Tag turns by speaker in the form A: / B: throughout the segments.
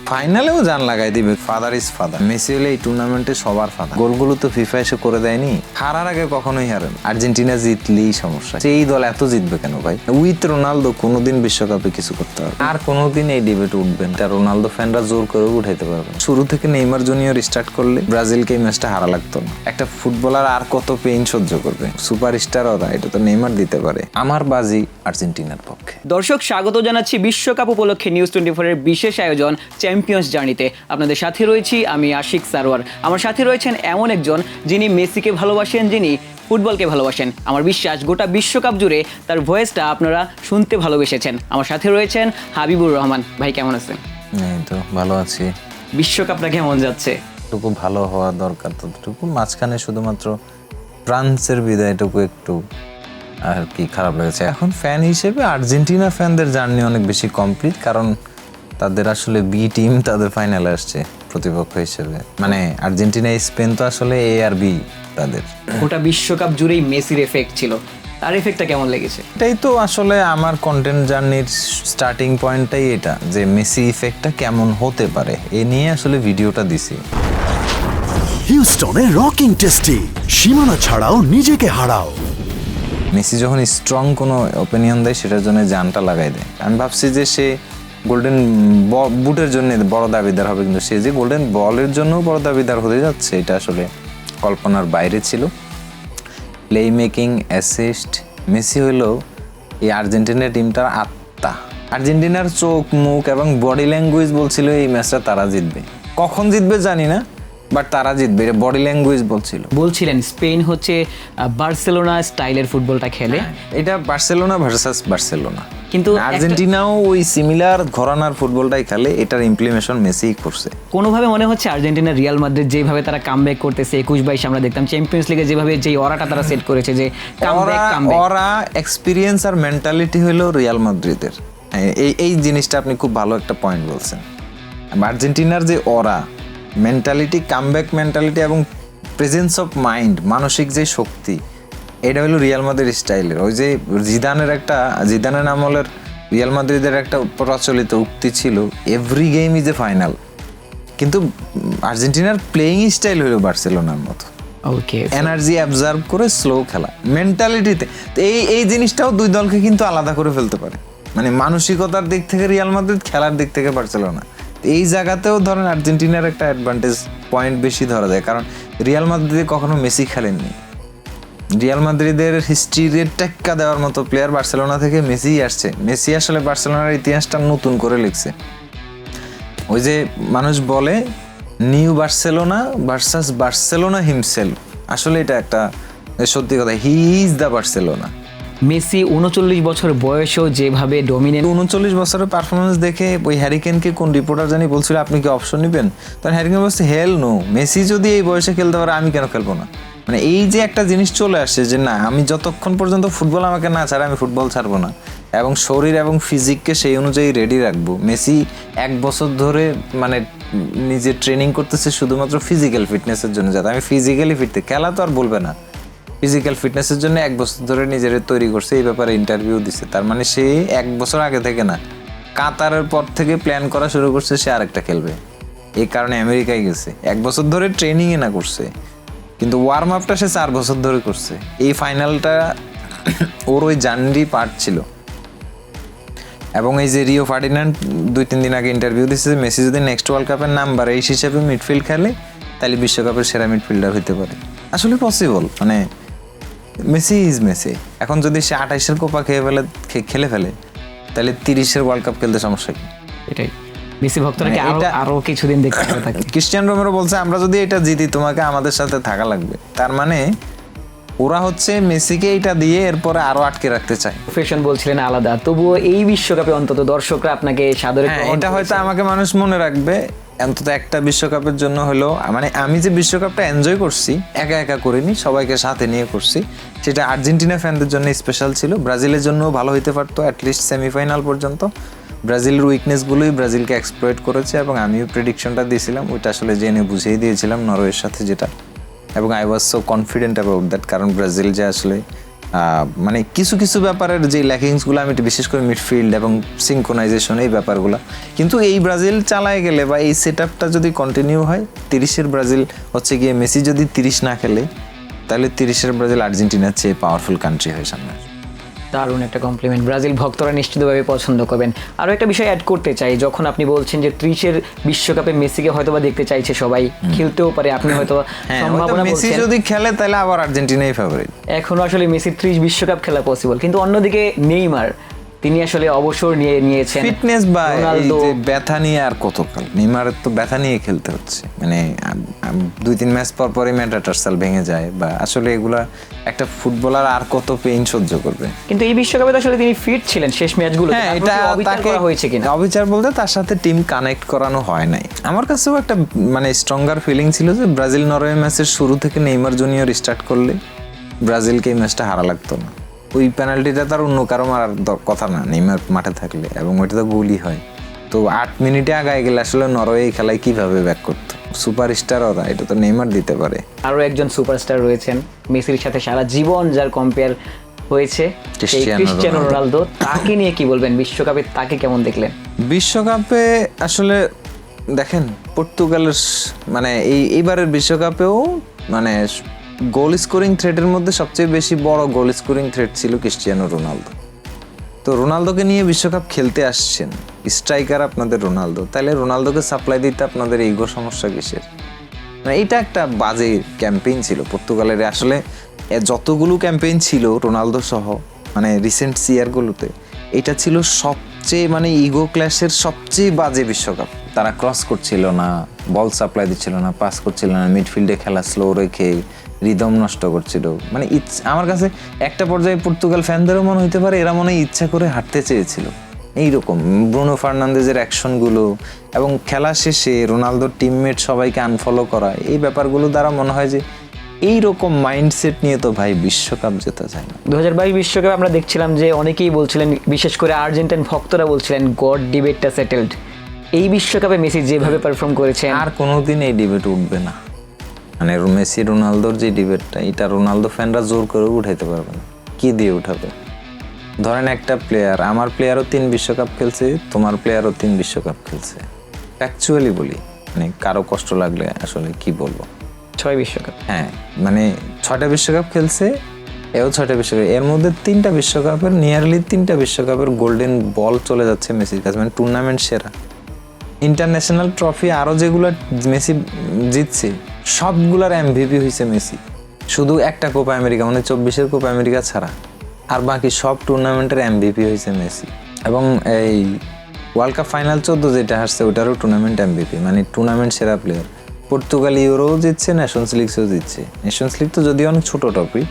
A: ফাইনালেও জান লাগাই দিবে। Father is father. মেসি হলে এই টুর্নামেন্টে সবার ফাদার। গোলগুলো তো ফিফা এসে করে দেয়নি। হারার আগে কখনোই হারেন। আর্জেন্টিনা জিতলেই সমস্যা। এই দল এত জিতবে কেন ভাই? উইথ রোনালদো কোনোদিন বিশ্বকাপে কিছু করতে পারবে আর কোনোদিন এই ডিবেট উঠবেন। তা রোনালদো ফ্যানরা জোর করে উঠাইতে পারবে। শুরু থেকে নেইমার জুনিয়র স্টার্ট করলে ব্রাজিলকে এই ম্যাচটা হারা লাগতো না। একটা ফুটবলার আর কত পেইন সহ্য করবে? সুপারস্টার ওরা, এটা তো নেইমার দিতে পারে। আমার বাজি আর্জেন্টিনার পক্ষে।
B: দর্শক, স্বাগত জানাচ্ছি বিশ্বকাপ উপলক্ষে নিউজ 24 এর বিশেষ আয়োজন চ্যাম্পিয়ন্স জার্নিতে। আপনাদের সাথে রয়েছি আমি আশিক সারোয়ার। আমার সাথে রয়েছেন এমন একজন যিনি মেসিকে ভালোবাসেন, যিনি ফুটবলকে ভালোবাসেন। আমার বিশ্বাস গোটা বিশ্বকাপ জুড়ে তার ভয়েসটা আপনারা শুনতে ভালোবেসেছেন। আমার সাথে রয়েছেন হাবিবুর রহমান। ভাই কেমন আছেন?
A: এই তো ভালো আছি।
B: বিশ্বকাপটা কেমন যাচ্ছে?
A: টুকু ভালো হওয়া দরকার, ততটুকু। মাঝখানে শুধুমাত্র ফ্রান্সের বিদায়টুকু একটু আর কি খারাপ লেগেছে। এখন ফ্যান হিসেবে আর্জেন্টিনা ফ্যানদের জার্নি অনেক বেশি কমপ্লিট, কারণ তাদের আসলে বি টিম তাদের ফাইনালে আসছে প্রতিপক্ষ হিসেবে। মানে আর্জেন্টিনা স্পেন তো আসলে এ আর বি তাদের।
B: গোটা বিশ্বকাপ জুড়েই মেসির এফেক্ট ছিল, তার এফেক্টটা কেমন লেগেছে?
A: এটাই তো আসলে আমার কন্টেন্ট জার্নির স্টার্টিং পয়েন্টটাই এটা, যে মেসি ইফেক্টটা কেমন হতে পারে এ নিয়ে আসলে ভিডিওটা দিছি।
C: হিউস্টনে রকিং টেস্টি, সীমানা ছাড়াও নিজেকে হারাও।
A: মেসি যখন স্ট্রং কোনো ওপিনিয়ন দেয় সেটার জন্য জানটা লাগাই দেয়। আমি ভাবছি যে সে গোল্ডেন বুটের জন্য বড় দাবিদার হবে, কিন্তু সে যে গোল্ডেন বলের জন্য বড় দাবিদার হতে যাচ্ছে এটা আসলে কল্পনার বাইরে ছিল। প্লে মেকিং, অ্যাসিস্ট, মেসি হলো এই আর্জেন্টিনা টিমটার আত্মা। আর্জেন্টিনার চোখ, মুখ এবং বডি ল্যাঙ্গুয়েজ বলছিল এই ম্যাচটা তারা জিতবে। কখন জিতবে জানি না, বাট তারা জিতবে, এটা বডি ল্যাঙ্গুয়েজ
B: বলছিলেন স্পেন হচ্ছে বার্সেলোনা স্টাইলের ফুটবলটা খেলে।
A: এটা বার্সেলোনা ভার্সাস বার্সেলোনা,
B: কিন্তু
A: আর্জেন্টিনাও ওই সিমিলার ঘরানার ফুটবলটাই খেলে। এটার ইমপ্লিমেশন মেসি করছে।
B: কোনোভাবে মনে হচ্ছে আর্জেন্টিনা রিয়াল মাদ্রিদ যেভাবে তারা কামব্যাক করতেছে 21-22 আমরা দেখতাম চ্যাম্পিয়ন্স লিগে যেভাবে যেই অরাটা তারা সেট করেছে, যে
A: ওরা এক্সপিরিয়েন্স আর মেন্টালিটি হলো রিয়াল মাদ্রিদের। এই জিনিসটা আপনি খুব ভালো একটা পয়েন্ট বলছেন। আর্জেন্টিনার যে ওরা মেন্টালিটি, কামব্যাক মেন্টালিটি এবং প্রেজেন্স অফ মাইন্ড, মানসিক যে শক্তি, এটা হলো রিয়াল মাদ্রিদ স্টাইলের। ওই যে জিদানের আমলের রিয়াল মাদ্রিদের একটা প্রচলিত উক্তি ছিল, every game is a final. কিন্তু আর্জেন্টিনার প্লেইং স্টাইল হলো বার্সেলোনার মতো।
B: ওকে,
A: এনার্জি অ্যাবজর্ব করে স্লো খেলা, মেন্টালিটিতে। এই জিনিসটাও দুই দলকে কিন্তু আলাদা করে ফেলতে পারে। মানে মানসিকতার দিক থেকে রিয়াল মাদ্রিদ, খেলার দিক থেকে বার্সেলোনা। এই জায়গাতেও ধরেন আর্জেন্টিনার একটা অ্যাডভান্টেজ পয়েন্ট বেশি ধরা যায়, কারণ রিয়াল মাদ্রিদে কখনো মেসি খেলেননি। রিয়াল মাদ্রিদের হিস্ট্রিতে টেক্কা দেওয়ার মতো প্লেয়ার বার্সেলোনা থেকে মেসি আসছে। মেসি আসলে বার্সেলোনার ইতিহাসটা নতুন করে লিখছে। ওই যে মানুষ বলে new Barcelona versus Barcelona himself, আসলে এটা একটা সত্যি কথা। He is the Barcelona.
B: Messi 39 বছর বয়সেও যেভাবে ডমিনেন্ট,
A: 39 বছরের পারফরমেন্স দেখে ওই হ্যারিকেনকে কোন রিপোর্টার জানি বলছিল আপনি কি অপশন নেবেন, তখন হ্যারিকেন বলছে হেল নো, মেসি যদি এই বয়সে খেলতে পারে আমি কেন খেলবো না। মানে এই যে একটা জিনিস চলে আসছে যে না, আমি যতক্ষণ পর্যন্ত ফুটবল আমাকে না ছাড়ে আমি ফুটবল ছাড়বো না, এবং শরীর এবং ফিজিককে সেই অনুযায়ী রেডি রাখবো। মেসি 1 বছর ধরে মানে নিজে ট্রেনিং করতেছে শুধুমাত্র ফিজিক্যাল ফিটনেসের জন্য, যাতে আমি ফিজিক্যালি ফিট, খেলা তো আর বলবে না, ফিজিক্যাল ফিটনেসের জন্য 1 বছর ধরে নিজের তৈরি করছে। এই ব্যাপারে ইন্টারভিউ দিছে। তার মানে সে 1 বছর আগে থেকে না, কাতারের পর থেকে প্ল্যান করা শুরু করছে সে আরেকটা খেলবে। এই কারণে আমেরিকায় গেছে, 1 বছর ধরে ট্রেনিংয়ে না করছে, কিন্তু ওয়ার্ম আপটা সে 4 বছর ধরে করছে। এই ফাইনালটা ওর ওই জার্নি পার্ট ছিল। এবং এই যে রিও ফার্ডিনান্ড 2-3 দিন আগে ইন্টারভিউ দিচ্ছে যে মেসি যদি নেক্সট ওয়ার্ল্ড কাপের নাম্বার 8 হিসেবে মিডফিল্ড খেলে তাহলে বিশ্বকাপের সেরা মিডফিল্ডার হতে পারে। আসলে পসিবল। মানে মেসি ইজ মেসি। এখন যদি সে 28-এর কোপা খেলে ফেলে তাহলে 30-এর ওয়ার্ল্ড কাপ খেলতে সমস্যা কি?
B: এটাই মেসি ভক্তরা কি আরো কিছুদিন দেখতে থাকে।
A: ক্রিস্টিয়ানো রোমেরো বলছে আমরা যদি এটা জিতি তোমাকে আমাদের সাথে থাকা লাগবে। তার মানে ওরা হচ্ছে মেসিকে এটা দিয়ে এরপরে আরো আটকে রাখতে চায়।
B: প্রফেশন বলছিলেন আলাদা, তবুও এই বিশ্বকাপে অন্তত দর্শকরা আপনাকে সাদরে
A: এটা হয়তো আমাকে মানুষ মনে রাখবে অন্তত একটা বিশ্বকাপের জন্য হলো। মানে আমি যে বিশ্বকাপটা এনজয় করছি একা একা করিনি, সবাইকে সাথে নিয়ে করছি, সেটা আর্জেন্টিনা ফ্যানদের জন্য স্পেশাল ছিল। ব্রাজিলের জন্য ভালো হইতে পারতো, অ্যাটলিস্ট সেমিফাইনাল পর্যন্ত। ব্রাজিলের উইকনেসগুলোই ব্রাজিলকে এক্সপ্লয়েট করেছে, এবং আমিও প্রেডিকশনটা দিয়েছিলাম, ওইটা আসলে জেনে বুঝিয়ে দিয়েছিলাম নরওয়ের সাথে যেটা। এবং I was so confident about that, কারণ ব্রাজিল যে আসলে মানে কিছু কিছু ব্যাপারের যে ল্যাকিংসগুলো আমি বিশেষ করে মিডফিল্ড এবং সিঙ্ক্রোনাইজেশন এই ব্যাপারগুলো, কিন্তু এই ব্রাজিল চালায় গেলে বা এই সেট আপটা যদি কন্টিনিউ হয়, 30-এর ব্রাজিল হচ্ছে গিয়ে মেসি যদি 30 না খেলে, তাহলে 30-এর ব্রাজিল আর্জেন্টিনার চেয়ে পাওয়ারফুল কান্ট্রি হয় সামনে।
B: দারুণ একটা কমপ্লিমেন্ট, ব্রাজিল ভক্তরা নিশ্চিতভাবে পছন্দ করবেন। আরও একটা বিষয় অ্যাড করতে চাই, যখন আপনি বলছেন যে 30-এর বিশ্বকাপে মেসিকে হয়তোবা দেখতে চাইছে সবাই, খেলতেও পারে, আপনি হয়তো সম্ভাবনা
A: মেসি
B: বলছেন
A: যদি খেলে তাহলে আবার আর্জেন্টিনাই ফেভারিট।
B: এখনো আসলে মেসির 30 বিশ্বকাপ খেলা পসিবল, কিন্তু অন্যদিকে নেইমার তিনি আসলে অবসর নিয়েছেন।
A: ফিটনেস বা এই
B: রোনালদো
A: যে ব্যথা নিয়ে আর কতকাল, নেইমারের তো ব্যথা নিয়ে খেলতে হচ্ছে, মানে 2-3 ম্যাচ পর পরই মেটাটার্সাল ভেঙে যায়, বা আসলে এগুলা একটা ফুটবলার আর কত পেইন সহ্য করবে।
B: কিন্তু এই বিশ্বকাপে তো আসলে তিনি ফিট ছিলেন শেষ ম্যাচগুলো।
A: হ্যাঁ, এটা তাকে
B: হয়েছে কিনা
A: অবিচার বলতে তার সাথে টিম কানেক্ট করানো হয় নাই। আমার কাছেও একটা মানে স্ট্রঙ্গার ফিলিং ছিল যে ব্রাজিল নরওয়ে ম্যাচের শুরু থেকে নেইমার জুনিয়র স্টার্ট করলে ব্রাজিলকে এই ম্যাচটা হারা লাগতো না। ওই পেনাল্টিটা তার অন্য কারো মারার কথা না, নেইমার মাঠে থাকলে, এবং ওইটা তো গোলই হয়। তো 8 মিনিটে আগায় গেলে আসলে নরওয়ে এই খেলায় কিভাবে ব্যাক করতো, সুপারস্টার ওরা, এটা তো নেইমার দিতে পারে।
B: আরও একজন সুপারস্টার রয়েছেন মেসির সাথে সারা জীবন যার কম্পেয়ার হয়েছে, ক্রিস্টিয়ানো রোনালদো। তাকে নিয়ে কি বলবেন, বিশ্বকাপে তাকে কেমন দেখলেন?
A: বিশ্বকাপে আসলে দেখেন পর্তুগালের মানে এইবারের বিশ্বকাপেও মানে গোল স্কোরিং থ্রেটের মধ্যে সবচেয়ে বেশি বড় গোল স্কোরিং থ্রেট ছিল ক্রিস্টিয়ানো রোনালদো। তো রোনালদোকে নিয়ে বিশ্বকাপ খেলতে আসছেন, স্ট্রাইকার আপনাদের রোনালদো, তাহলে রোনালদোকে সাপ্লাই দিতে আপনাদের ইগো সমস্যা কিসের? মানে এটা একটা বাজে ক্যাম্পেইন ছিল পর্তুগালের। আসলে যতগুলো ক্যাম্পেইন ছিল রোনালদো সহ মানে রিসেন্ট ইয়ারগুলোতে, এটা ছিল সবচেয়ে মানে ইগো ক্ল্যাশের সবচেয়ে বাজে বিশ্বকাপ। তারা ক্রস করছিল না, বল সাপ্লাই দিচ্ছিল না, পাস করছিল না, মিডফিল্ডে খেলা স্লো রেখে রিদম নষ্ট করছিল। মানে আমার কাছে একটা পর্যায়ে পর্তুগাল ফ্যানদেরও মনে হইতে পারে এরা মনে হয় ইচ্ছা করে হাঁটতে চেয়েছিল। এইরকম ব্রুনো ফার্নান্দেজের অ্যাকশনগুলো এবং খেলা শেষে রোনালদোর টিমমেট সবাইকে আনফলো করা, এই ব্যাপারগুলো দ্বারা মনে হয় যে এইরকম মাইন্ডসেট নিয়ে তো ভাই বিশ্বকাপ জেতা যায় না।
B: 2022 বিশ্বকাপে আমরা দেখছিলাম যে অনেকেই বলছিলেন, বিশেষ করে আর্জেন্টাইন ভক্তরা বলছিলেন গড ডিবেটটা সেটেলড। এই বিশ্বকাপে মেসি যেভাবে পারফর্ম করেছেন
A: আর কোনোদিন এই ডিবেট উঠবে না। মানে মেসি রোনালদোর যে ডিবেটটা, এটা রোনালদো ফ্যানরা জোর করে উঠাইতে পারবে না। কি দিয়ে উঠাবে? ধরেন একটা প্লেয়ার, আমার প্লেয়ারও 3 বিশ্বকাপ খেলছে, তোমার প্লেয়ারও 3 বিশ্বকাপ খেলছে। অ্যাকচুয়ালি বলি, মানে কারো কষ্ট লাগলে আসলে কি বলবো,
B: 6 বিশ্বকাপ,
A: হ্যাঁ মানে 6টা বিশ্বকাপ খেলছে, এও 6টা বিশ্বকাপ, এর মধ্যে 3টা বিশ্বকাপের নিয়ারলি 3টা বিশ্বকাপের গোল্ডেন বল চলে যাচ্ছে মেসির কাছে, মানে টুর্নামেন্ট সেরা। ইন্টারন্যাশনাল ট্রফি আরও যেগুলো মেসি জিতছে সবগুলার এমভিপি হয়েছে মেসি, শুধু একটা কোপা আমেরিকা মানে 24-এর কোপা আমেরিকা ছাড়া, আর বাকি সব টুর্নামেন্টের এমভিপি হয়েছে মেসি। এবং এই ওয়ার্ল্ড কাপ ফাইনাল 14 যেটা আসছে ওটারও টুর্নামেন্ট এমভিপি, মানে টুর্নামেন্ট সেরা প্লেয়ার। পর্তুগাল ইউরোও জিতছে, নেশনস লিগসও জিতছে। নেশনস লিগ তো যদিও অনেক ছোটো ট্রফি,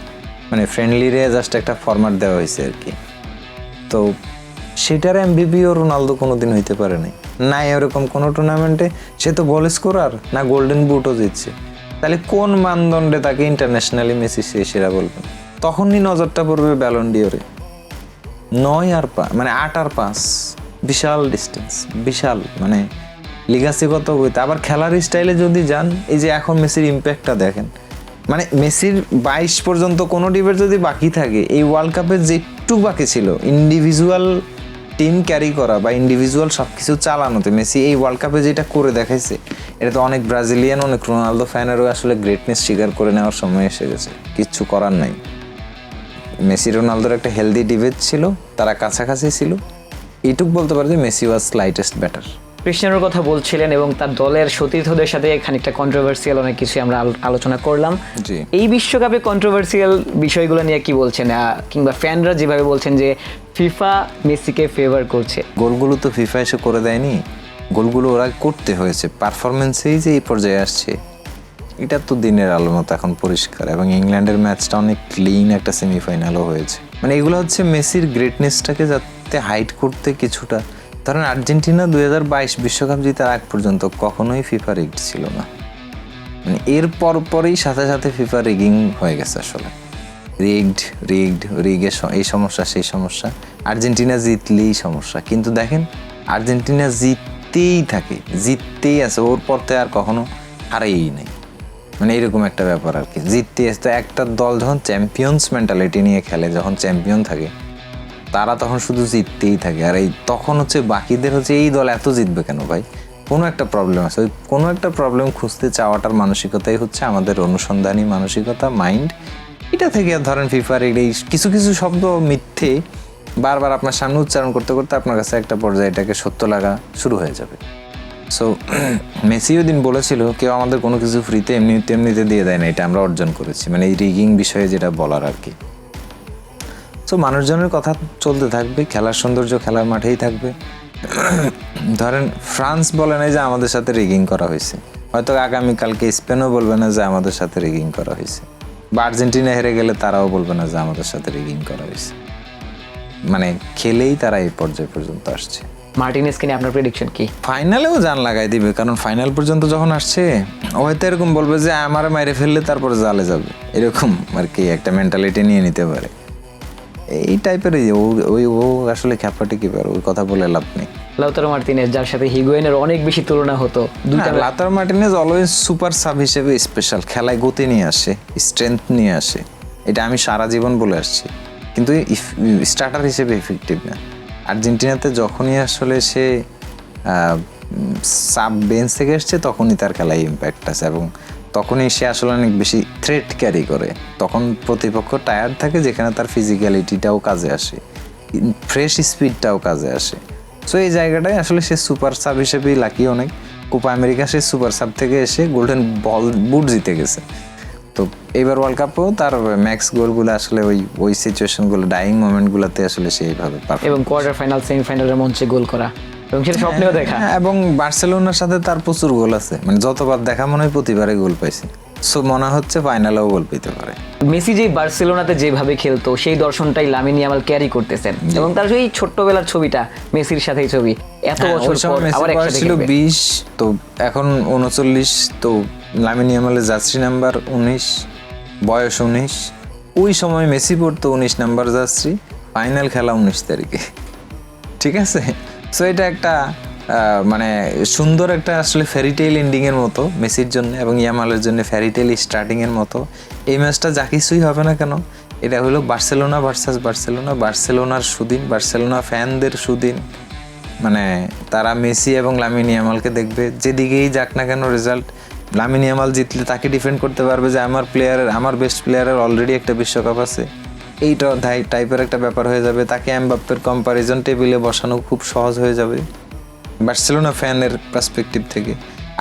A: মানে ফ্রেন্ডলিরে জাস্ট একটা ফরম্যাট দেওয়া হয়েছে আর কি। তো সেটার এমভিপিও রোনালদো কোনোদিন হইতে পারে না এরকম কোনো টুর্নামেন্টে। সে তো গোল স্কোরার না, গোল্ডেন বুটও জিতছে। তাহলে কোন মানদণ্ডে তাকে ইন্টারন্যাশনালি মেসি সেরা বলবেন? তখনই নজরটা পড়বে ব্যালন ডিওরে। 9 আর 5 মানে 8 আর 5 বিশাল ডিস্টেন্স, বিশাল মানে লিগাসি কত হইতে। আবার খেলার স্টাইলে যদি যান, এই যে এখন মেসির ইম্প্যাক্টটা দেখেন, মানে মেসির 22 পর্যন্ত কোনো ডিবেট যদি বাকি থাকে, এই ওয়ার্ল্ড কাপে যেটুকু বাকি ছিল ইন্ডিভিজুয়াল টিম ক্যারি করা বা ইন্ডিভিজুয়াল সব কিছু চালানোতে, মেসি এই ওয়ার্ল্ড কাপে যেটা করে দেখাইছে, এটা তো অনেক ব্রাজিলিয়ান অনেক রোনালদো ফ্যানেরও আসলে গ্রেটনেস স্বীকার করে নেওয়ার সময় এসে গেছে। কিচ্ছু করার নাই। মেসি রোনালদোর একটা হেলদি ডিবেট ছিল, তারা কাছাকাছি ছিল, এইটুক বলতে পারে যে মেসি ওয়াজ স্লাইটেস্ট বেটার।
B: ক্রিস্টিয়ানোর কথা বলছিলেন এবং তার দলের সতীর্থদের সাথে খানিকটা কন্ট্রোভার্সিয়াল অনেক কিছু আমরা আলোচনা করলাম।
A: জি,
B: এই বিশ্বকাপে কন্ট্রোভার্সিয়াল বিষয়গুলো নিয়ে কি বলছেন, কিংবা ফ্যানরা যেভাবে বলছেন যে ফিফা মেসিকে ফেভার করছে?
A: গোলগুলো তো ফিফা এসে করে দেয়নি, গোলগুলো ওরা করতে হয়েছে, পারফরমেন্সেই যে এই পর্যায়ে আসছে, এটা তো দিনের আলোর মতো এখন পরিষ্কার। এবং ইংল্যান্ডের ম্যাচটা অনেক ক্লিন একটা সেমিফাইনালও হয়েছে। মানে এগুলো হচ্ছে মেসির গ্রেটনেসটাকে যাতে হাইড করতে কিছুটা। ধরেন আর্জেন্টিনা 2022 বিশ্বকাপ জেতার আগ পর্যন্ত কখনোই ফিফা রিগড ছিল না, মানে এর পরেই সাথে সাথে ফিফা রিগিং হয়ে গেছে। আসলে রিগের এই সমস্যা সেই সমস্যা, আর্জেন্টিনা জিতলেই সমস্যা। কিন্তু দেখেন আর্জেন্টিনা জিততেই থাকে, জিততেই আছে, ওর পরতে আর কখনো হারাই নাই। মানে এরকম একটা ব্যাপার আর কি। জিততে আসতে একটা দল যখন চ্যাম্পিয়ন্স মেন্টালিটি নিয়ে খেলে, যখন চ্যাম্পিয়ন থাকে তারা তখন শুধু জিততেই থাকে। আর এই তখন হচ্ছে বাকিদের হচ্ছে এই দল এত জিতবে কেন ভাই, কোনো একটা প্রবলেম আছে। ওই কোনো একটা প্রবলেম খুঁজতে চাওয়াটার মানসিকতাই হচ্ছে আমাদের অনুসন্ধানী মানসিকতা, মাইন্ড। এটা থেকে ধরেন ফিফার এই কিছু কিছু শব্দ মিথ্যে বারবার আপনার সামনে উচ্চারণ করতে করতে আপনার কাছে একটা পর্যায়ে এটাকে সত্য লাগা শুরু হয়ে যাবে। সো মেসিও দিন বলেছিল কেউ আমাদের কোনো কিছু ফ্রিতে এমনিতে দিয়ে দেয় না, এটা আমরা অর্জন করেছি, মানে এই রিগিং বিষয়ে যেটা বলার আর কি। সো মানুষজনের কথা চলতে থাকবে, খেলার সৌন্দর্য খেলার মাঠেই থাকবে। ধরেন ফ্রান্স বলে না যে আমাদের সাথে রিগিং করা হয়েছে, হয়তো আগামীকালকে স্পেনও বলবে না যে আমাদের সাথে রিগিং করা হয়েছে, বা আর্জেন্টিনা হেরে গেলে তারাও বলবে না যে আমাদের সাথে রিগিং করা হয়েছে। মানে খেলেই তারা এই পর্যায় পর্যন্ত আসছে।
B: মার্টিনেজকে নিয়ে আপনার প্রেডিকশন কি?
A: ফাইনালেও জান লাগাই দিবে, কারণ ফাইনাল পর্যন্ত যখন আসছে ও হয়তো এরকম বলবে যে আমার মাইরে ফেললে তারপরে জালে যাবে, এরকম আর কি একটা মেন্টালিটি নিয়ে নিতে পারে। এই টাইপের ও আসলে খ্যাপাটি কি পারে, ওই কথা বলে লাভ নেই।
B: লাউতারো মার্টিনেজ যার সাথে হিগুয়েনের অনেক বেশি তুলনা হতো, দুইটা
A: Lautaro Martinez always super sub হিসেবে স্পেশাল, খেলায় গতি নিয়ে আসে, স্ট্রেংথ নিয়ে আসে, এটা আমি সারা জীবন বলে আসছি, কিন্তু স্টার্টার হিসেবে এফেক্টিভ না। আর্জেন্টিনাতে যখনই আসলে সে সাব বেঞ্চ থেকে এসছে তখনই তার খেলায় ইম্প্যাক্ট আছে, এবং তখনই সে আসলে অনেক বেশি থ্রেট ক্যারি করে। তখন প্রতিপক্ষ টায়ার্ড থাকে, যেখানে তার ফিজিক্যালিটিটাও কাজে আসে, ফ্রেশ স্পিডটাও কাজে আসে। সো এই জায়গাটায় আসলে সে সুপার সাব হিসেবেই লাকি অনেক। কোপা আমেরিকা সে সুপার সাব থেকে এসে গোল্ডেন বল বুট জিতে গেছে। তো এইবার ওয়ার্ল্ড কাপেও তার ম্যাক্স গোলগুলো আসলে ওই সিচুয়েশনগুলো, ডাইং মোমেন্টগুলোতে আসলে সে এইভাবে
B: এবং কোয়ার্টার ফাইনাল সেমিফাইনালের মঞ্চে গোল করা এবং সেটা স্বপ্নেও দেখা।
A: এবং বার্সেলোনার সাথে তার প্রচুর গোল আছে, মানে যতবার দেখা মনে হয় প্রতিবারে গোল পাইছে। সো মনে হচ্ছে ফাইনালেও গোল পেতে পারে।
B: মেসি যে বার্সেলোনাতে যেভাবে খেলতো সেই দর্শনটাই লামিন ইয়ামাল ক্যারি করতেছেন, এবং তার সেই ছোট্টবেলার ছবিটা মেসির সাথেই ছবি, এত বছর পর আবার একসাথে
A: ছিল
B: খেলবে।
A: 20, তো এখন 39, তো লামিন ইয়ামালের জার্সি নাম্বার 19, বয়স 19। ওই সময় মেসি পড়তো 19 নাম্বার জার্সি, ফাইনাল খেলা 19 তারিখে, ঠিক আছে। সো এটা একটা মানে সুন্দর একটা আসলে ফ্যারিটেইল এন্ডিং এর মতো মেসির জন্য এবং ইয়ামালের জন্য ফ্যারিটেইল স্টার্টিং এর মতো। এই ম্যাচটা যা কিছুই হবে না কেন, এটা হলো বার্সেলোনা ভার্সাস বার্সেলোনা, বার্সেলোনার সুদিন, বার্সেলোনা ফ্যানদের সুদিন। মানে তারা মেসি এবং লামিন ইয়ামালকে দেখবে, যেদিকেই যাক না কেন রেজাল্ট। লামিন ইয়ামাল জিতলে তাকে ডিফেন্ড করতে পারবে যে আমার বেস্ট প্লেয়ারের অলরেডি একটা বিশ্বকাপ আছে, এইটা টাইপের একটা ব্যাপার হয়ে যাবে। তাকে এমবাপ্পের কম্পারিজন টেবিলে বসানো খুব সহজ হয়ে যাবে বার্সেলোনা ফ্যানের পার্সপেক্টিভ থেকে।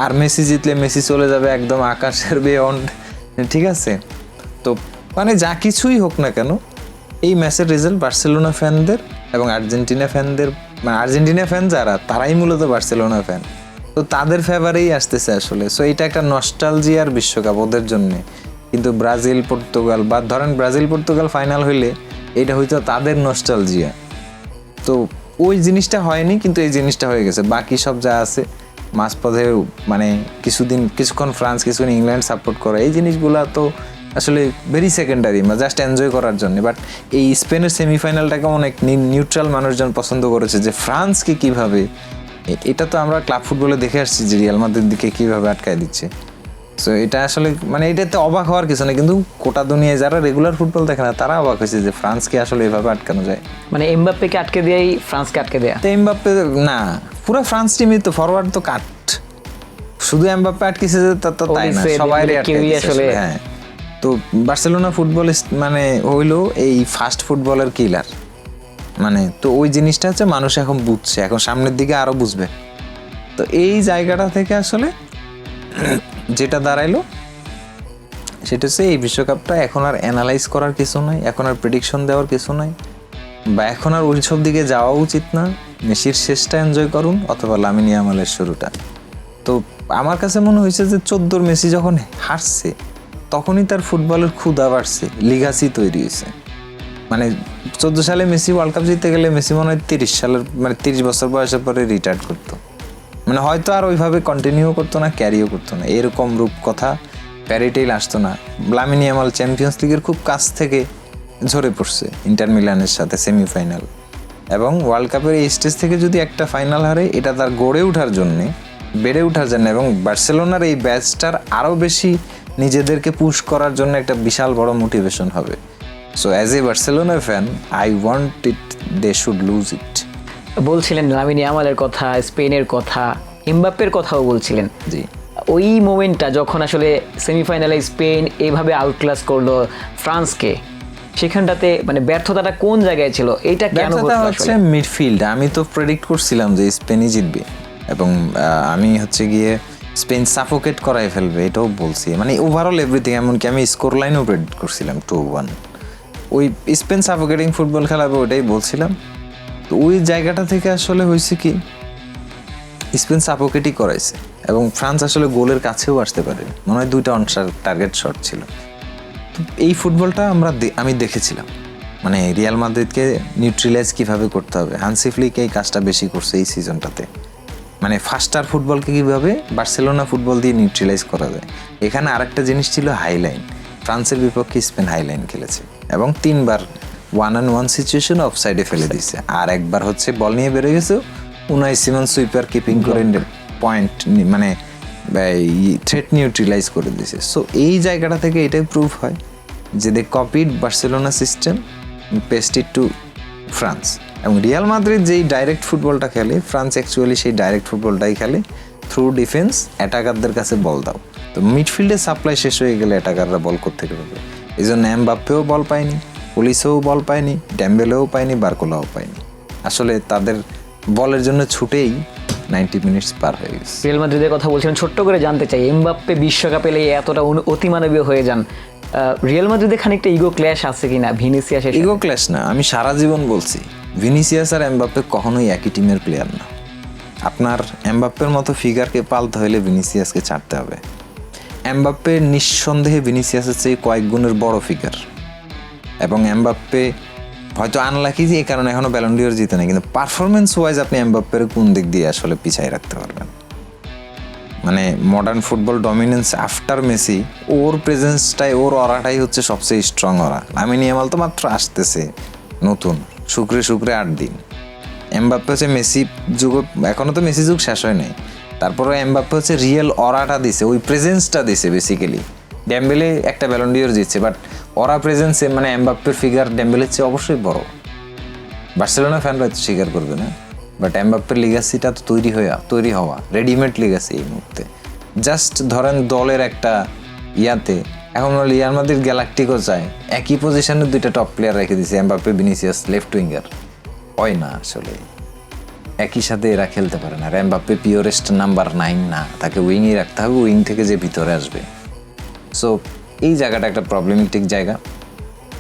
A: আর মেসি জিতলে মেসি চলে যাবে একদম আকাশের বিয়ন্ড, ঠিক আছে। তো মানে যা কিছুই হোক না কেন, এই ম্যাচের রেজাল্ট বার্সেলোনা ফ্যানদের এবং আর্জেন্টিনা ফ্যানদের, মানে আর্জেন্টিনা ফ্যান যারা, তারাই মূলত বার্সেলোনা ফ্যান, তো তাদের ফেভারেই আসতেছে আসলে। সো এটা একটা নস্টালজিয়ার বিশ্বকাপ ওদের জন্যে। কিন্তু ব্রাজিল পর্তুগাল, বা ধরেন ব্রাজিল পর্তুগাল ফাইনাল হইলে এটা হয়তো তাদের নস্টালজিয়া, তো ওই জিনিসটা হয়নি, কিন্তু এই জিনিসটা হয়ে গেছে। বাকি সব যা আছে মাঝপথে, মানে কিছুক্ষণ ফ্রান্স, কিছুক্ষণ ইংল্যান্ড সাপোর্ট করা, এই জিনিসগুলো তো আসলে ভেরি সেকেন্ডারি, জাস্ট এনজয় করার জন্য। বাট এই স্পেনের সেমিফাইনালটাকে অনেক নিউট্রাল মানুষজন পছন্দ করেছে, যে ফ্রান্সকে কিভাবে, এটা তো আমরা ক্লাব ফুটবলে দেখে আসছি যে রিয়াল মাদ্রিদ দিকে কিভাবে আটকায় দিচ্ছে। সো এটা আসলে মানে এটাতে অবাক হওয়ার কিছু না, কিন্তু গোটা দুনিয়ায় যারা রেগুলার ফুটবল দেখে না তারা অবাক হয়েছে যে ফ্রান্সকে আসলে এভাবে আটকানো যায়।
B: মানে এমবাপ্পেকে আটকে দেয়াই ফ্রান্সকে আটকে দেয়া।
A: তো এমবাপ্পে না, পুরো ফ্রান্স টিমই তো ফরওয়ার্ড তো কাট, শুধু এমবাপ্পে আটকেছে যে তাই না, সবাই আসলে। হ্যাঁ, তো বার্সেলোনা ফুটবল মানে হইলো এই ফাস্ট ফুটবলের কিলার, মানে তো ওই জিনিসটা হচ্ছে মানুষ এখন বুঝছে, এখন সামনের দিকে আরো বুঝবে। তো এই জায়গাটা থেকে আসলে যেটা দাঁড়াইলো সেটা হচ্ছে এই বিশ্বকাপটা এখন আর অ্যানালাইজ করার কিছু নাই, এখন আর প্রেডিকশন দেওয়ার কিছু নাই, বা এখন আর ওই সব দিকে যাওয়া উচিত না। মেসির শেষটা এনজয় করুন, অথবা লামিন ইয়ামালের শুরুটা। তো আমার কাছে মনে হয়েছে যে 14 মেসি যখন হারছে তখনই তার ফুটবলের ক্ষুধা বাড়ছে, লিগাসি তৈরি হয়েছে। মানে 14 সালে মেসি ওয়ার্ল্ড কাপ জিতে গেলে মেসি মনে হয় 30 বছর বয়সের পরে রিটায়ার করতো, মানে হয়তো আর ওইভাবে কন্টিনিউ করতো না, ক্যারিও করতো না, এরকম রূপকথা ফ্যারিটেইল আসতো না। লামিন ইয়ামাল চ্যাম্পিয়ন্স লিগের খুব কাছ থেকে ঝরে পড়ছে ইন্টার মিলানের সাথে সেমিফাইনাল, এবং ওয়ার্ল্ড কাপের এই স্টেজ থেকে যদি একটা ফাইনাল হারে, এটা তার গড়ে ওঠার জন্যে, বেড়ে ওঠার জন্য, এবং বার্সেলোনার এই ব্যাচটার আরও বেশি নিজেদেরকে পুশ করার জন্য একটা বিশাল বড় মোটিভেশন হবে। So as a Barcelona fan I want it they should lose it.
B: বলছিলেন লামিন ইয়ামালের কথা, স্পেনের কথা, এমবাপ্পের কথাও বলছিলেন।
A: জি,
B: ওই মোমেন্টটা যখন আসলে সেমিফাইনালে স্পেন এইভাবে আউটক্লাস করলো ফ্রান্সকে, সেখানটাতে মানে ব্যর্থতাটা কোন জায়গায় ছিল, এইটা কেন
A: ব্যর্থতা
B: হলো
A: হচ্ছে
B: আসলে?
A: মিডফিল্ড। আমি তো প্রেডিক্ট করছিলাম যে স্পেনই জিতবে এবং আমি হচ্ছে গিয়ে স্পেন সাফোকেট করাই ফেলবে, এটাও বলছি। মানে ওভারঅল এভরিথিং, এমনকি আমি স্কোর লাইনও প্রেডিক্ট করছিলাম 2-1। ওই স্পেন সাফোকেটিং ফুটবল খেলাবে ওটাই বলছিলাম। তো ওই জায়গাটা থেকে আসলে হয়েছে কি, স্পেন সাফোকেটই করাইছে এবং ফ্রান্স আসলে গোলের কাছেও আসতে পারে, মনে হয় 2টা অনসার টার্গেট শট ছিল। তো এই ফুটবলটা আমি দেখেছিলাম, মানে রিয়াল মাদ্রিদকে নিউট্রিলাইজ কিভাবে করতে হবে। হানসি ফ্লিক এই কাজটা বেশি করছে এই সিজনটাতে, মানে ফাস্টার ফুটবলকে কিভাবে বার্সেলোনা ফুটবল দিয়ে নিউট্রিলাইজ করা যায়। এখানে আরেকটা জিনিস ছিল হাইলাইন। ফ্রান্সের বিপক্ষে স্পেন হাইলাইন খেলেছে এবং 3বার 1-on-1 সিচুয়েশন অফ সাইডে ফেলে দিয়েছে, আর একবার হচ্ছে বল নিয়ে বেরো গেছে, উনাই সিমন সুইপার কিপিং করে পয়েন্ট মানে থ্রেট নিউট্রিলাইজ করে দিয়েছে। সো এই জায়গাটা থেকে এটাই প্রুভ হয় যে they copied Barcelona system, paste it to France. এবং রিয়াল মাদ্রিদ যেই ডাইরেক্ট ফুটবলটা খেলে, ফ্রান্স অ্যাকচুয়ালি সেই ডাইরেক্ট ফুটবলটাই খেলে থ্রু ডিফেন্স, অ্যাটাকারদের কাছে বল দাও। তো মিডফিল্ডে সাপ্লাই শেষ হয়ে গেলে অ্যাটাকাররা বল করতে পারবে। এই জন্য এমবাপ্পেও বল পায়নি, পুলিশও বল পায়নি, ডেম্বেলেও পায়নি, বার্কোলাও পায়নি। আসলে তাদের বলের জন্য ছুটেই 90 মিনিটস পার হয়ে গেছে।
B: রিয়াল মাদ্রিদের কথা বলছিলেন, ছোট্ট করে জানতে চাই, এমবাপ্পে বিশ্বকাপে এলে এতটা অতিমানবীয় হয়ে যান, রিয়াল মাদ্রিদে খানিকটা ইগো ক্ল্যাশ আছে কিনা ভিনিসিয়াসের সাথে?
A: ইগো ক্ল্যাশ না, আমি সারা জীবন বলছি ভিনিসিয়াস আর এমবাপ্পে কখনোই একই টিমের প্লেয়ার না। আপনার এমবাপ্পের মতো ফিগারকে পালতে হলে ভিনিসিয়াসকে ছাড়তে হবে। এমবাপ্পে নিঃসন্দেহে ভিনিসিয়াসের চেয়ে কয়েক গুণের বড় ফিগার, এবং এমবাপ্পে হয়তো আনলাকি যে এই কারণে এখনো ব্যালন ডিওর জিতে না, কিন্তু পারফরমেন্স ওয়াইজ আপনি এমবাপ্পের কোন দিক দিয়ে আসলে পিছায় রাখতে পারবেন? মানে modern football dominance after Messi, ওর প্রেজেন্সটাই, ওর অরাটাই হচ্ছে সবচেয়ে স্ট্রং অরা। লামিন ইয়ামাল তো মাত্র আসতেছে নতুন, শুক্রে 8 দিন। এমবাপ্পে হচ্ছে মেসি যুগ, এখনো তো মেসি যুগ শেষ হয় নাই, তারপরে এমবাপ্পে হচ্ছে রিয়েল অরাটা দিছে, ওই প্রেজেন্সটা দিছে বেসিক্যালি। ডেম্বেলে একটা ব্যালন ডিওর জিতছে, বাট অরা প্রেজেন্সে মানে এমবাপ্পের ফিগার ডেম্বেলের চেয়ে অবশ্যই বড়। বার্সেলোনা ফ্যানরা তো স্বীকার করবে না, বাট এমবাপ্পের লিগাসিটা তো তৈরি হওয়া রেডিমেড লিগাসি এই মুহূর্তে। জাস্ট ধরেন দলের একটা ইয়াতে এখন রিয়াল মাদ্রিদ গ্যালাক্টিকও চায়, একই পজিশনে 2টা টপ প্লেয়ার রেখে দিয়েছে, এমবাপ্পে ভিনিসিয়াস লেফট উইঙ্গার। হয় না আসলে, একই সাথে এরা খেলতে পারে না। আর এমবাপ্পে পিওরেস্ট নাম্বার 9 না, তাকে উইংই রাখতে হবে, উইং থেকে যে ভিতরে আসবে। সো এই জায়গাটা একটা প্রবলেমেটিক জায়গা।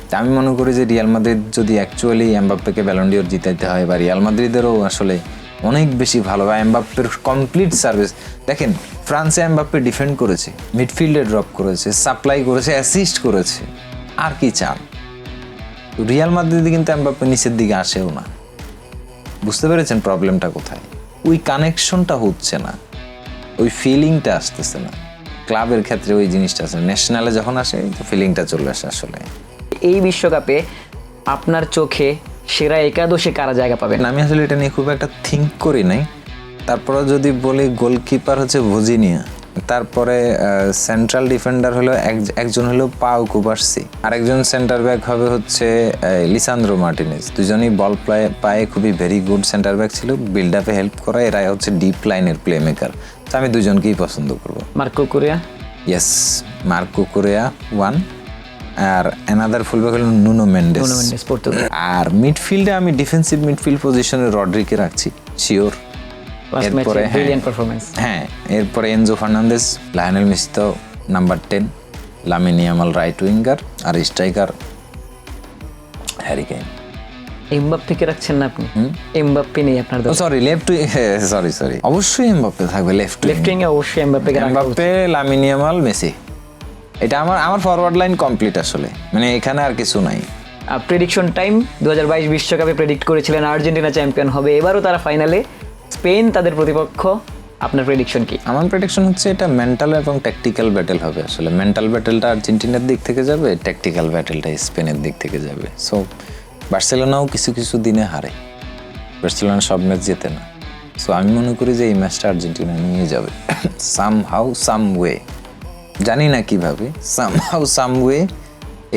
A: তা আমি মনে করি যে রিয়াল মাদ্রিদ যদি অ্যাকচুয়ালি এমবাপ্পেকে ব্যালন ডিওর জিতাইতে হয়, বা রিয়াল মাদ্রিদেরও আসলে অনেক বেশি ভালো, বা এমবাপ্পের কমপ্লিট সার্ভিস দেখেন। ফ্রান্সে এমবাপ্পে ডিফেন্ড করেছে, মিডফিল্ডে ড্রপ করেছে, সাপ্লাই করেছে, অ্যাসিস্ট করেছে, আর কি চান? রিয়াল মাদ্রিদে কিন্তু এমবাপ্পে নিচের দিকে আসেও না। বুঝতে পেরেছেন প্রবলেমটা কোথায়? ওই কানেকশনটা হচ্ছে না, ওই ফিলিংটা আসতেছে না। ক্লাবের ক্ষেত্রে ওই জিনিসটা আছে, ন্যাশনালে যখন আসে তো ফিলিংটা চলে আসে। আসলে
B: এই বিশ্বকাপে আপনার চোখে সেরা একাদশে কারা জায়গা পাবেন?
A: আমি আসলে এটা নিয়ে খুব একটা থিঙ্ক করি নাই। তারপরে যদি বলি, গোলকিপার হচ্ছে ভজিনিয়া, তারপরে সেন্ট্রাল ডিফেন্ডার হলো একজন হলো পাও কুবার্সি, আরেকজন সেন্টার ব্যাক হবে হচ্ছে লিসান্দ্রো মার্টিনেজ। দুজনই বল পায়ে খুবই ভেরি গুড সেন্টার ব্যাক ছিল, বিল্ড আপে হেল্প করা, এরা হচ্ছে ডিপ লাইনের প্লে মেকার। তো আমি দুজনকেই পছন্দ করবো।
B: মার্কো কুরিয়া?
A: ইয়েস, মার্কো কুরিয়া 1, আর অ্যানাদার ফুলব্যাক হলো নুনো মেন্ডেস।
B: পর্তুগাল।
A: আর মিডফিল্ডে আমি ডিফেন্সিভ মিডফিল্ড পজিশনে রড্রিকে রাখছি শিওর। এরপরে হ্যাঁ, এরপরে এনজো ফার্নান্দেজ, লায়নেল মেসি তো number 10, Lamine Yamal right winger, আর স্ট্রাইকার হ্যারি কেইন।
B: এমবাপ্পেকে রাখছেন না আপনি? এমবাপ্পে নেই আপনার দলে?
A: সরি, লেফট সরি, অবশ্যই এমবাপ্পে থাকবে লেফট
B: উইং এ, অবশ্যই এমবাপ্পেকে রাখা উচিত।
A: এমবাপ্পে, লামিন ইয়ামাল, মেসি, এটা আমার ফরওয়ার্ড লাইন কমপ্লিট আসলে, মানে এখানে আর কিছু নাই।
B: Prediction time. 2022 বিশ্বকাপে প্রেডিক্ট করেছিলেন আর্জেন্টিনা চ্যাম্পিয়ন হবে, এবারও তারা ফাইনালে, স্পেন তাদের প্রতিপক্ষ। আপনার প্রেডিকশন কি?
A: আমার প্রেডিকশন হচ্ছে এটা মেন্টাল এবং ট্যাকটিক্যাল ব্যাটেল হবে। আসলে মেন্টাল ব্যাটেলটা আর্জেন্টিনার দিক থেকে যাবে, ট্যাকটিক্যাল ব্যাটেলটা স্পেনের দিক থেকে যাবে। সো বার্সেলোনাও কিছু দিনে হারে, বার্সেলোনা সব ম্যাচ জেতে না। সো আমি মনে করি যে এই ম্যাচটা আর্জেন্টিনা নিয়ে যাবে সাম হাউ সাম ওয়ে। জানি না কিভাবে সামহাউ সামওয়ে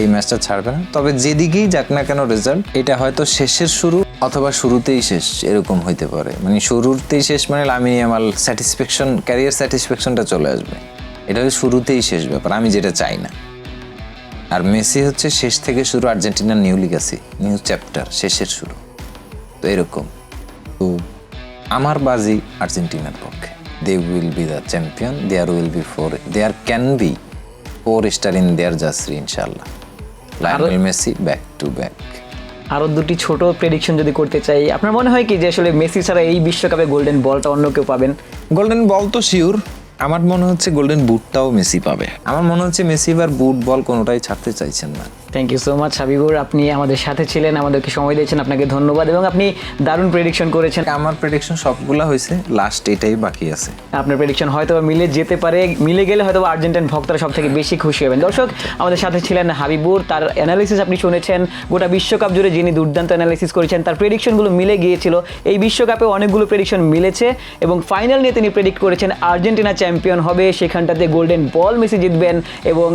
A: এই ম্যাচটা ছাড়বে না। তবে যেদিকেই যাক না কেন রেজাল্ট, এটা হয়তো শেষের শুরু অথবা শুরুতেই শেষ, এরকম হইতে পারে। মানে শুরুতেই শেষ মানে লামিনে ইয়ামাল স্যাটিসফ্যাকশন, ক্যারিয়ার স্যাটিসফ্যাকশনটা চলে আসবে। এটা হচ্ছে শুরুতেই শেষ ব্যাপার, আমি যেটা চাই না। আর মেসি হচ্ছে শেষ থেকে শুরু, আর্জেন্টিনার নিউ লিগাসি, নিউ চ্যাপ্টার, শেষের শুরু। তো এরকম। তো আমার বাজি আর্জেন্টিনার পক্ষে। They will be the champion, there can be 4 star in their jersey ইনশাআল্লাহ। Lionel Messi back to back.
B: আরও দুটি ছোট প্রেডিকশন যদি করতে চাই, আপনার মনে হয় কি যে আসলে মেসি ছাড়া এই বিশ্বকাপে গোল্ডেন বলটা অন্য কেউ পাবেন?
A: গোল্ডেন বল তো শিওর, আমার মনে হচ্ছে গোল্ডেন বুটটাও মেসি পাবে। আমার মনে হচ্ছে মেসি এবার বুট বল কোনোটাই ছাড়তে চাইছেন না।
B: Thank you so much Habibur, আপনি আমাদের সাথে ছিলেন, আমাদেরকে সময় দিয়েছেন, আপনাকে ধন্যবাদ। এবং আপনি দারুণ প্রেডিকশন করেছেন।
A: আমার প্রেডিকশন সবগুলা হয়েছে, লাস্ট এটাই বাকি আছে।
B: আপনার প্রেডিকশন হয়তো বা মিলে যেতে পারে, মিলে গেলে হয়তো বা আর্জেন্টাইন ভক্তরা সব থেকে বেশি খুশি হবেন। দর্শক, আমাদের সাথে ছিলেন হাবিবুর, তার অ্যানালিসিস আপনি শুনেছেন। গোটা বিশ্বকাপ জুড়ে যিনি দুর্দান্ত অ্যানালিসিস করেছেন, তার প্রেডিকশনগুলো মিলে গিয়েছিল। এই বিশ্বকাপে অনেকগুলো প্রেডিকশন মিলেছে এবং ফাইনাল নিয়ে তিনি প্রেডিক্ট করেছেন আর্জেন্টিনা চ্যাম্পিয়ন হবে, সেখানটাতে গোল্ডেন বল মেসি জিতবেন এবং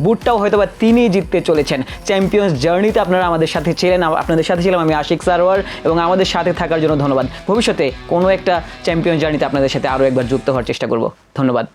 B: বুটটাও হয়তো বা তিনি জিততে চলেছেন। চ্যাম্পিয়ন্স জার্নিতে আপনারা আমাদের সাথে ছিলেন, আপনাদের সাথে ছিলাম আমি আশিক সারোয়ার, এবং আমাদের সাথে থাকার জন্য ধন্যবাদ। ভবিষ্যতে কোনো একটা চ্যাম্পিয়ন জার্নিতে আপনাদের সাথে আরও একবার যুক্ত হওয়ার চেষ্টা করব। ধন্যবাদ।